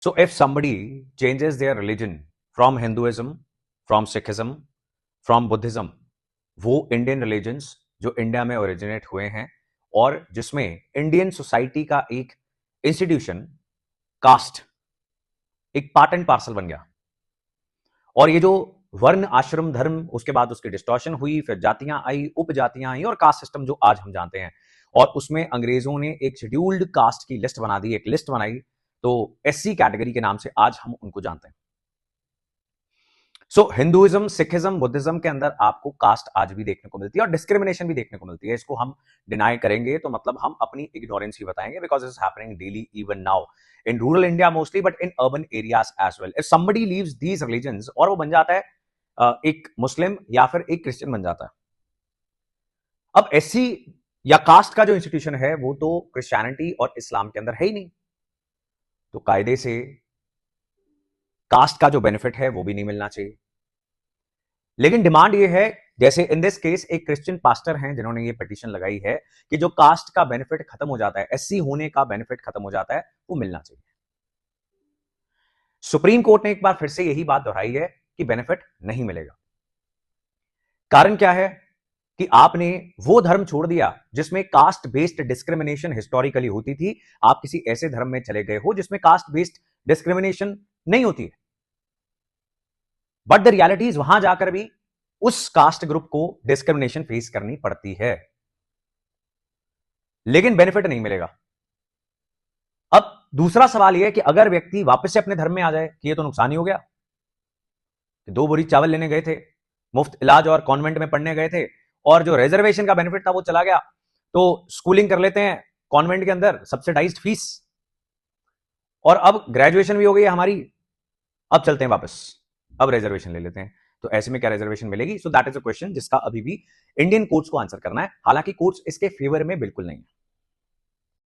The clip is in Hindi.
So if somebody changes their religion from Hinduism, from Sikhism, from Buddhism, वो इंडियन रिलीजन्स जो इंडिया में ओरिजिनेट हुए हैं और जिसमें इंडियन सोसाइटी का एक इंस्टीट्यूशन कास्ट एक पार्ट एंड पार्सल बन गया, और ये जो वर्ण आश्रम धर्म उसके बाद उसकी डिस्टॉर्शन हुई, फिर जातियां आई, उपजातियां आई और कास्ट सिस्टम जो आज हम जानते हैं, और उसमें अंग्रेजों ने एक शेड्यूल्ड कास्ट की लिस्ट बना दी, एक लिस्ट बनाई, तो एससी कैटेगरी के नाम से आज हम उनको जानते हैं। सो हिंदुइज्म, सिखिज्म, बुद्धिज्म के अंदर आपको कास्ट आज भी देखने को मिलती है और डिस्क्रिमिनेशन भी देखने को मिलती है। इसको हम डिनाई करेंगे तो मतलब हम अपनी इग्नोरेंस ही बताएंगे, because it's happening daily even now in rural India mostly, but in urban areas as well. If somebody leaves these religions और वो बन जाता है एक मुस्लिम या फिर एक क्रिश्चियन बन जाता है। अब एससी या कास्ट का जो इंस्टीट्यूशन है वो तो क्रिश्चियनिटी और इस्लाम के अंदर है ही नहीं, तो कायदे से कास्ट का जो बेनिफिट है वो भी नहीं मिलना चाहिए। लेकिन डिमांड ये है, जैसे इन दिस केस एक क्रिश्चियन पास्टर हैं जिन्होंने ये पिटीशन लगाई है कि जो कास्ट का बेनिफिट खत्म हो जाता है, एससी होने का बेनिफिट खत्म हो जाता है, वो मिलना चाहिए। सुप्रीम कोर्ट ने एक बार फिर से यही बात दोहराई है कि बेनिफिट नहीं मिलेगा। कारण क्या है कि आपने वो धर्म छोड़ दिया जिसमें कास्ट बेस्ड डिस्क्रिमिनेशन हिस्टोरिकली होती थी। आप किसी ऐसे धर्म में चले गए हो जिसमें कास्ट बेस्ड डिस्क्रिमिनेशन नहीं होती है, बट द रियलिटीज वहां जाकर भी उस कास्ट ग्रुप को डिस्क्रिमिनेशन फेस करनी पड़ती है, लेकिन बेनिफिट नहीं मिलेगा। अब दूसरा सवाल यह कि अगर व्यक्ति वापस से अपने धर्म में आ जाए कि ये तो नुकसान ही हो गया कि 2 बोरी चावल लेने गए थे, मुफ्त इलाज और कॉन्वेंट में पढ़ने गए थे, और जो रिजर्वेशन का बेनिफिट था वो चला गया, तो स्कूलिंग कर लेते हैं कॉन्वेंट के अंदर, सब्सिडाइज्ड फीस, और अब ग्रेजुएशन भी हो गई है हमारी, अब चलते हैं वापस, अब रिजर्वेशन ले लेते हैं, तो ऐसे में क्या रिजर्वेशन मिलेगी? So that is a question जिसका अभी भी इंडियन कोर्ट्स को आंसर करना है। हालांकि कोर्ट्स इसके फेवर में बिल्कुल नहीं है।